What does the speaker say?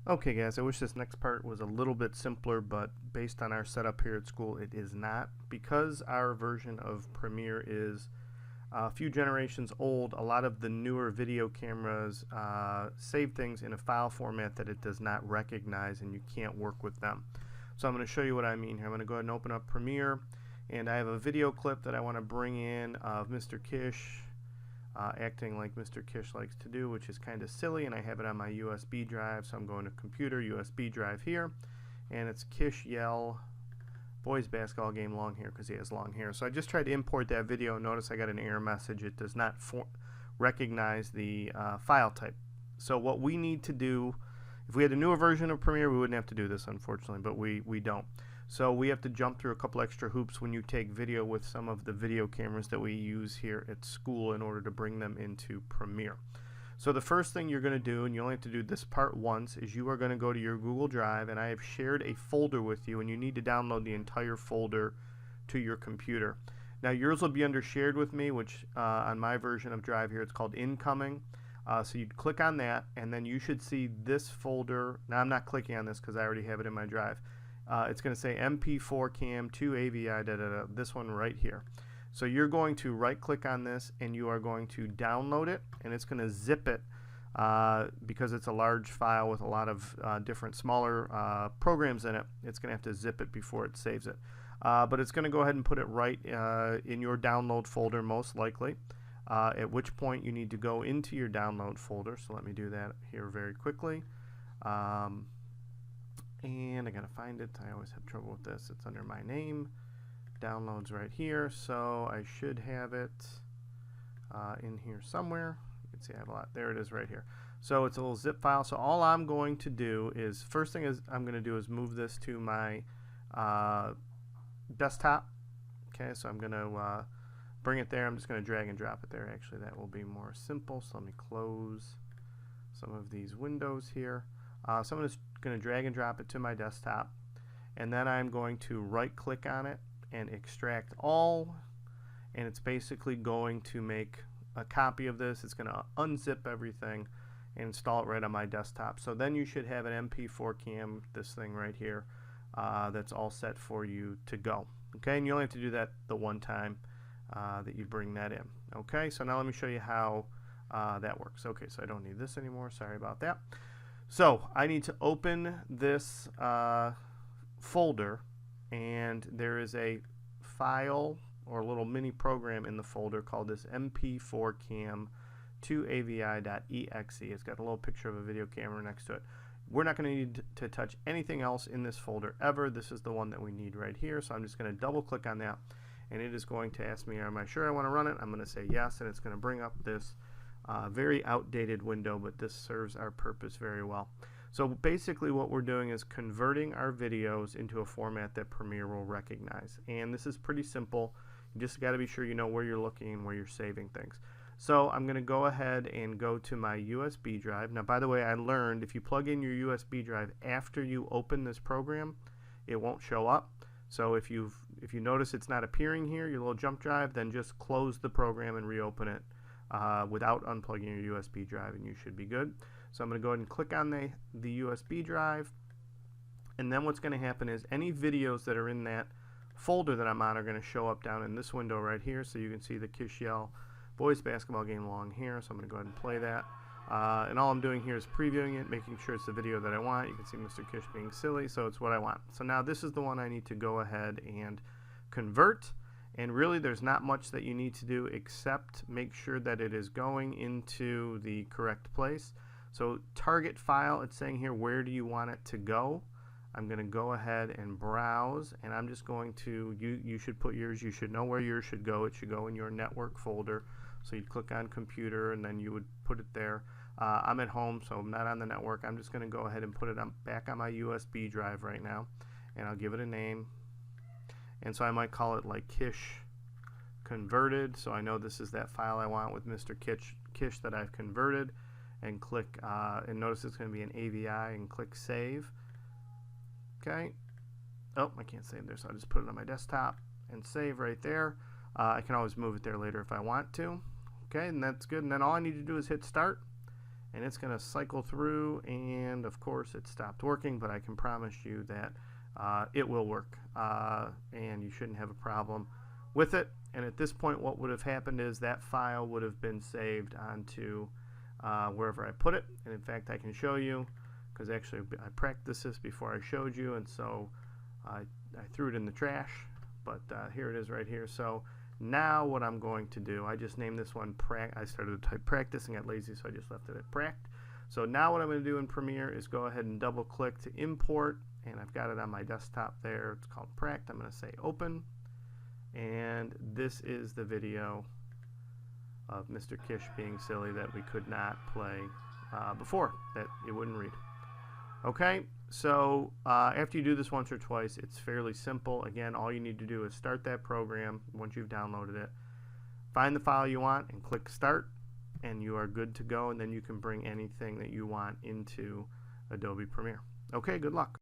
Okay guys, I wish this next part was a little bit simpler, but based on our setup here at school, it is not. Because our version of Premiere is a few generations old, a lot of the newer video cameras save things in a file format that it does not recognize, and you can't work with them. So I'm going to show you what I mean here. I'm going to go ahead and open up Premiere, and I have a video clip that I want to bring in of Mr. Kish acting like Mr. Kish likes to do, which is kind of silly, and I have it on my USB drive, so I'm going to computer, USB drive here, and it's Kish yell boys basketball game long hair, because he has long hair. So I just tried to import that video. Notice I got an error message. It does not recognize the file type. So what we need to do, if we had a newer version of Premiere, we wouldn't have to do this, unfortunately, but we don't. So we have to jump through a couple extra hoops when you take video with some of the video cameras that we use here at school in order to bring them into Premiere. So the first thing you're going to do, and you only have to do this part once, is you are going to go to your Google Drive, and I have shared a folder with you, and you need to download the entire folder to your computer. Now yours will be under shared with me, which on my version of Drive here it's called incoming. So you'd click on that, and then you should see this folder. Now I'm not clicking on this because I already have it in my drive. It's going to say MP4 Cam 2 AVI, this one right here. So you're going to right click on this, and you are going to download it, and it's going to zip it because it's a large file with a lot of different smaller programs in it. It's going to have to zip it before it saves it. But it's going to go ahead and put it right in your download folder most likely, at which point you need to go into your download folder. So let me do that here very quickly. And I gotta find it. I always have trouble with this. It's under my name, downloads right here, so I should have it in here somewhere. You can see I have a lot. There it is right here. So it's a little zip file. So all I'm going to do is, first thing is I'm going to do is move this to my desktop. Okay, so I'm going to bring it there. I'm just going to drag and drop it there. Actually, that will be more simple. So let me close some of these windows here. So I'm just going to drag and drop it to my desktop, and then I'm going to right click on it and extract all, and it's basically going to make a copy of this. It's going to unzip everything and install it right on my desktop. So then you should have an MP4 Cam, this thing right here, that's all set for you to go. Okay, and you only have to do that the one time that you bring that in. Okay, so now let me show you how that works. Okay, so I don't need this anymore. Sorry about that. So I need to open this folder, and there is a file or a little mini program in the folder called this MP4 Cam 2 AVI.exe. It's got a little picture of a video camera next to it. We're not going to need to touch anything else in this folder ever. This is the one that we need right here. So I'm just going to double click on that, and it is going to ask me, am I sure I want to run it? I'm going to say yes, and it's going to bring up this very outdated window, but this serves our purpose very well. So basically what we're doing is converting our videos into a format that Premiere will recognize, and this is pretty simple. You just got to be sure you know where you're looking and where you're saving things. So I'm going to go ahead and go to my USB drive. Now by the way, I learned if you plug in your USB drive after you open this program, it won't show up. So if you notice it's not appearing here, your little jump drive, then just close the program and reopen it without unplugging your USB drive, and you should be good. So I'm going to go ahead and click on the USB drive, and then what's going to happen is any videos that are in that folder that I'm on are going to show up down in this window right here. So you can see the Kish yell boys basketball game long hair. So I'm going to go ahead and play that, and all I'm doing here is previewing it, making sure it's the video that I want. You can see Mr. Kish being silly, so it's what I want. So now this is the one I need to go ahead and convert. And really there's not much that you need to do except make sure that it is going into the correct place. So target file, it's saying here, where do you want it to go? I'm going to go ahead and browse, and I'm just going to, you should put yours, you should know where yours should go. It should go in your network folder. So you'd click on computer, and then you would put it there. I'm at home, so I'm not on the network. I'm just going to go ahead and put it back on my USB drive right now, and I'll give it a name. And so I might call it like Kish converted, so I know this is that file I want with Mr. Kish that I've converted, and click and notice it's going to be an AVI, and click save. Okay, oh, I can't save there, so I'll just put it on my desktop and save right there. I can always move it there later if I want to. Okay, and that's good, and then all I need to do is hit start, and it's going to cycle through, and of course it stopped working, but I can promise you that it will work, and you shouldn't have a problem with it. And at this point, what would have happened is that file would have been saved onto wherever I put it. And in fact, I can show you, because actually I practiced this before I showed you, and so I threw it in the trash, but here it is right here. So now what I'm going to do, I just named this one I started to type practice and got lazy, so I just left it at pract. So now what I'm going to do in Premiere is go ahead and double click to import, and I've got it on my desktop there. It's called pract. I'm going to say open, and this is the video of Mr. Kish being silly that we could not play before, that it wouldn't read. Okay, so after you do this once or twice, it's fairly simple. Again, all you need to do is start that program once you've downloaded it, find the file you want and click start, and you are good to go, and then you can bring anything that you want into Adobe Premiere. Okay, good luck.